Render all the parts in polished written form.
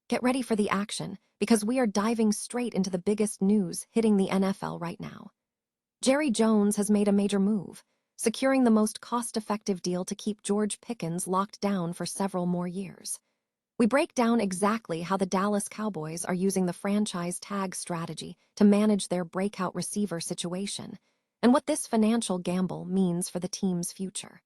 Get ready for the action, because we are diving straight into the biggest news hitting the NFL right now. Jerry Jones has made a major move, securing the most cost-effective deal to keep George Pickens locked down for several more years. We break down exactly how the Dallas Cowboys are using the franchise tag strategy to manage their breakout receiver situation, and what this financial gamble means for the team's future.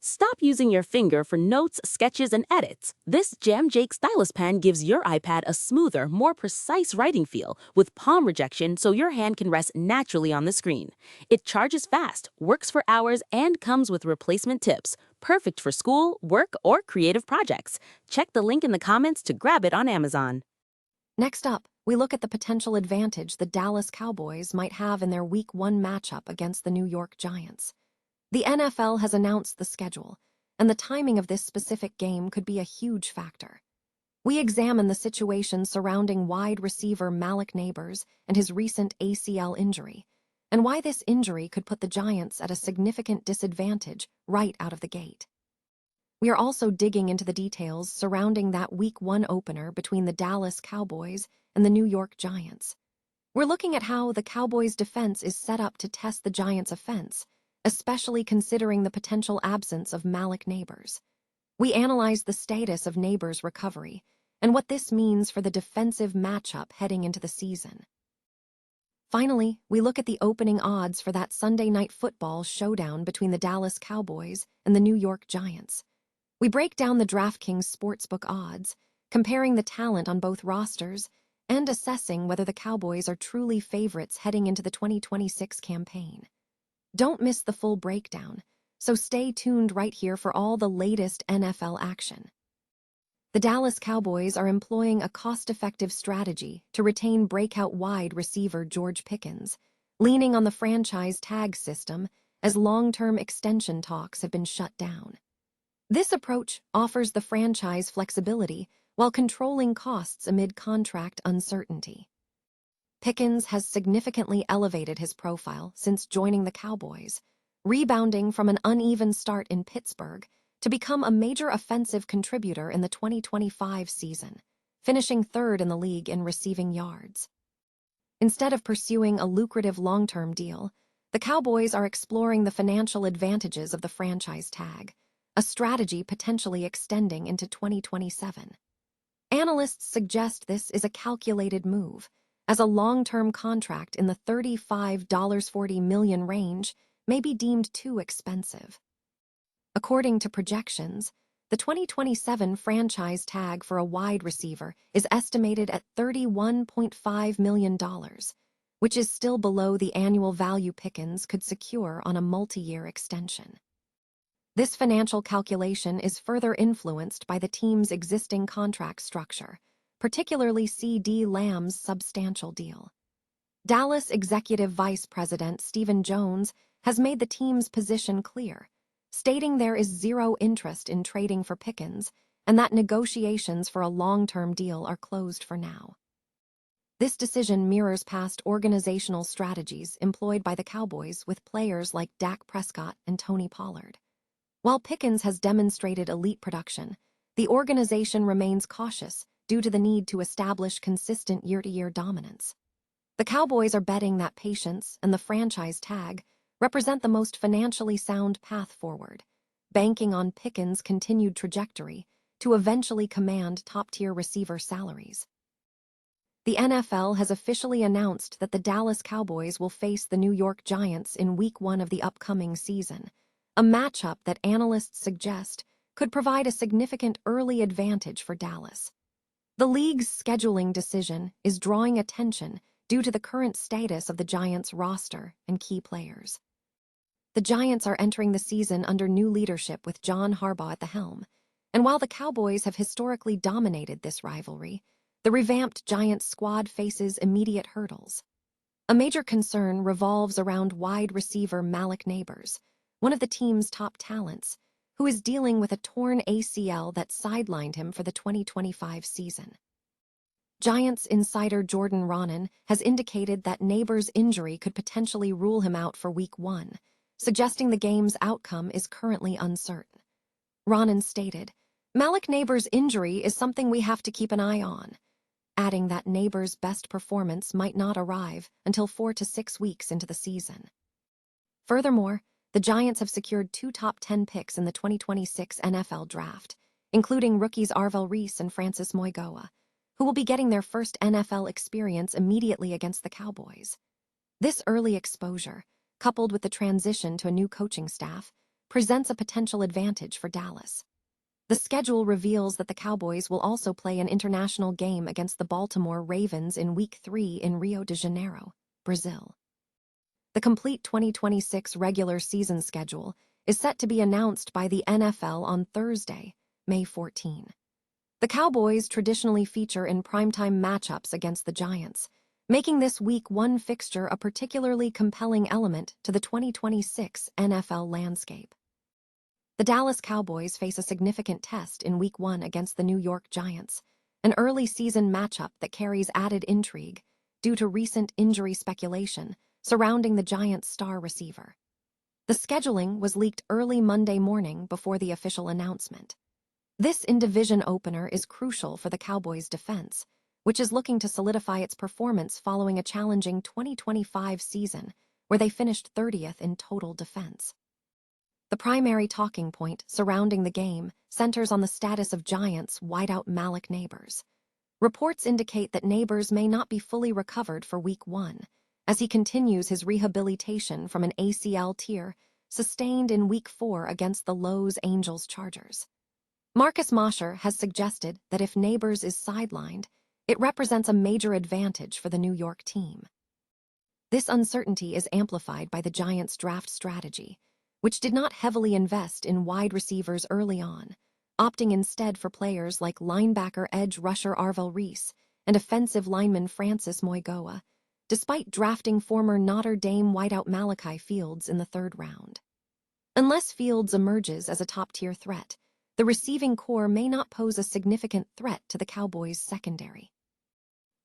Stop using your finger for notes, sketches, and edits. This Jam Jake stylus pen gives your iPad a smoother, more precise writing feel with palm rejection so your hand can rest naturally on the screen. It charges fast, works for hours, and comes with replacement tips. Perfect for school, work, or creative projects. Check the link in the comments to grab it on Amazon. Next up, we look at the potential advantage the Dallas Cowboys might have in their Week 1 matchup against the New York Giants. The NFL has announced the schedule, and the timing of this specific game could be a huge factor. We examine the situation surrounding wide receiver Malik Nabers and his recent ACL injury, and why this injury could put the Giants at a significant disadvantage right out of the gate. We are also digging into the details surrounding that Week 1 opener between the Dallas Cowboys and the New York Giants. We're looking at how the Cowboys' defense is set up to test the Giants' offense, especially considering the potential absence of Malik Nabers. We analyze the status of Nabers' recovery and what this means for the defensive matchup heading into the season. Finally, we look at the opening odds for that Sunday Night Football showdown between the Dallas Cowboys and the New York Giants. We break down the DraftKings Sportsbook odds, comparing the talent on both rosters and assessing whether the Cowboys are truly favorites heading into the 2026 campaign. Don't miss the full breakdown, so stay tuned right here for all the latest NFL action. The Dallas Cowboys are employing a cost-effective strategy to retain breakout wide receiver George Pickens, leaning on the franchise tag system as long-term extension talks have been shut down. This approach offers the franchise flexibility while controlling costs amid contract uncertainty. Pickens has significantly elevated his profile since joining the Cowboys, rebounding from an uneven start in Pittsburgh to become a major offensive contributor in the 2025 season, finishing third in the league in receiving yards. Instead of pursuing a lucrative long-term deal, the Cowboys are exploring the financial advantages of the franchise tag, a strategy potentially extending into 2027. Analysts suggest this is a calculated move, as a long-term contract in the $35–40 million range may be deemed too expensive. According to projections, the 2027 franchise tag for a wide receiver is estimated at $31.5 million, which is still below the annual value Pickens could secure on a multi-year extension. This financial calculation is further influenced by the team's existing contract structure, particularly C.D. Lamb's substantial deal. Dallas Executive Vice President Stephen Jones has made the team's position clear, stating there is zero interest in trading for Pickens and that negotiations for a long-term deal are closed for now. This decision mirrors past organizational strategies employed by the Cowboys with players like Dak Prescott and Tony Pollard. While Pickens has demonstrated elite production, the organization remains cautious due to the need to establish consistent year-to-year dominance. The Cowboys are betting that patience and the franchise tag represent the most financially sound path forward, banking on Pickens' continued trajectory to eventually command top-tier receiver salaries. The NFL has officially announced that the Dallas Cowboys will face the New York Giants in Week 1 of the upcoming season, a matchup that analysts suggest could provide a significant early advantage for Dallas. The league's scheduling decision is drawing attention due to the current status of the Giants' roster and key players. The Giants are entering the season under new leadership with John Harbaugh at the helm, and while the Cowboys have historically dominated this rivalry, the revamped Giants squad faces immediate hurdles. A major concern revolves around wide receiver Malik Nabers, one of the team's top talents, who is dealing with a torn ACL that sidelined him for the 2025 season. Giants insider Jordan Raanan has indicated that Nabers' injury could potentially rule him out for Week 1, suggesting the game's outcome is currently uncertain. Raanan stated, Malik Nabers' injury is something we have to keep an eye on, adding that Nabers' best performance might not arrive until 4 to 6 weeks into the season. Furthermore, the Giants have secured 2 top 10 picks in the 2026 NFL Draft, including rookies Arvell Reese and Francis Moigoa, who will be getting their first NFL experience immediately against the Cowboys. This early exposure, coupled with the transition to a new coaching staff, presents a potential advantage for Dallas. The schedule reveals that the Cowboys will also play an international game against the Baltimore Ravens in Week 3 in Rio de Janeiro, Brazil. The complete 2026 regular season schedule is set to be announced by the NFL on Thursday, May 14. The Cowboys traditionally feature in primetime matchups against the Giants, making this Week 1 fixture a particularly compelling element to the 2026 NFL landscape. The Dallas Cowboys face a significant test in Week 1 against the New York Giants, an early season matchup that carries added intrigue due to recent injury speculation surrounding the Giants' star receiver. The scheduling was leaked early Monday morning before the official announcement. This in-division opener is crucial for the Cowboys' defense, which is looking to solidify its performance following a challenging 2025 season where they finished 30th in total defense. The primary talking point surrounding the game centers on the status of Giants wideout Malik Nabers. Reports indicate that Nabers may not be fully recovered for Week 1, as he continues his rehabilitation from an ACL tear sustained in Week 4 against the Los Angeles Chargers. Marcus Mosher has suggested that if Nabers is sidelined, it represents a major advantage for the New York team. This uncertainty is amplified by the Giants' draft strategy, which did not heavily invest in wide receivers early on, opting instead for players like linebacker edge rusher Arvell Reese and offensive lineman Francis Moigoa, despite drafting former Notre Dame wideout Malachi Fields in the 3rd round. Unless Fields emerges as a top-tier threat, the receiving core may not pose a significant threat to the Cowboys' secondary.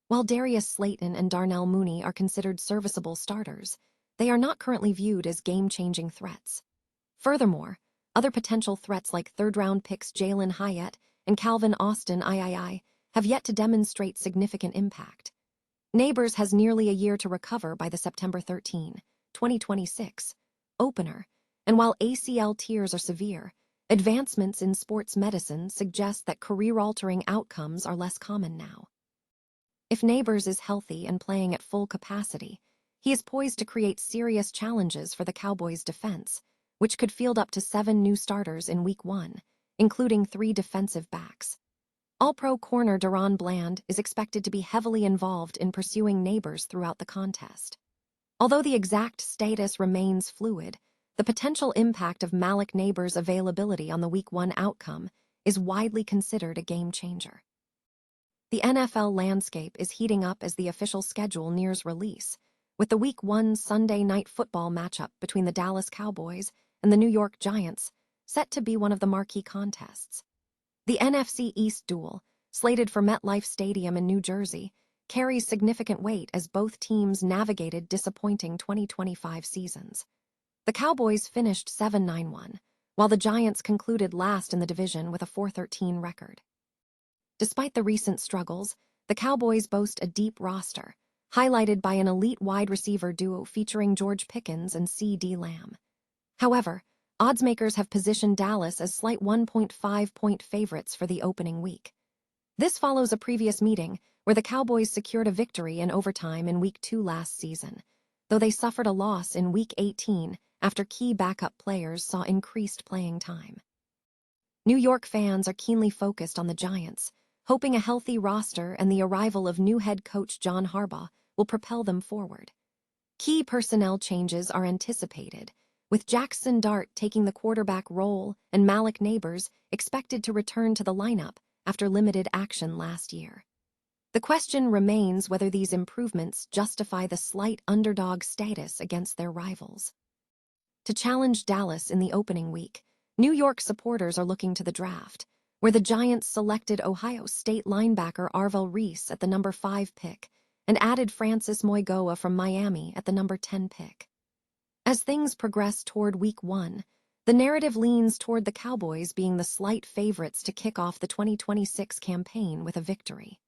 While Darius Slayton and Darnell Mooney are considered serviceable starters, they are not currently viewed as game-changing threats. Furthermore, other potential threats like 3rd-round picks Jalen Hyatt and Calvin Austin III have yet to demonstrate significant impact. Nabers has nearly a year to recover by the September 13, 2026 opener, and while ACL tears are severe, advancements in sports medicine suggest that career-altering outcomes are less common now. If Nabers is healthy and playing at full capacity, he is poised to create serious challenges for the Cowboys' defense, which could field up to 7 new starters in Week 1, including 3 defensive backs. All-Pro corner Deron Bland is expected to be heavily involved in pursuing Nabers throughout the contest. Although the exact status remains fluid, the potential impact of Malik Nabers' availability on the Week 1 outcome is widely considered a game-changer. The NFL landscape is heating up as the official schedule nears release, with the Week 1 Sunday Night Football matchup between the Dallas Cowboys and the New York Giants set to be one of the marquee contests. The NFC East duel, slated for MetLife Stadium in New Jersey, carries significant weight as both teams navigated disappointing 2025 seasons. The Cowboys finished 7-9-1, while the Giants concluded last in the division with a 4-13 record. Despite the recent struggles, the Cowboys boast a deep roster, highlighted by an elite wide receiver duo featuring George Pickens and C.D. Lamb. However, oddsmakers have positioned Dallas as slight 1.5-point favorites for the opening week. This follows a previous meeting where the Cowboys secured a victory in overtime in Week 2 last season, though they suffered a loss in Week 18 after key backup players saw increased playing time. New York fans are keenly focused on the Giants, hoping a healthy roster and the arrival of new head coach John Harbaugh will propel them forward. Key personnel changes are anticipated, with Jackson Dart taking the quarterback role and Malik Nabers expected to return to the lineup after limited action last year. The question remains whether these improvements justify the slight underdog status against their rivals. To challenge Dallas in the opening week, New York supporters are looking to the draft, where the Giants selected Ohio State linebacker Arvell Reese at the number 5 pick and added Francis Moigoa from Miami at the number 10 pick. As things progress toward Week 1, The narrative leans toward the Cowboys being the slight favorites to kick off the 2026 campaign with a victory.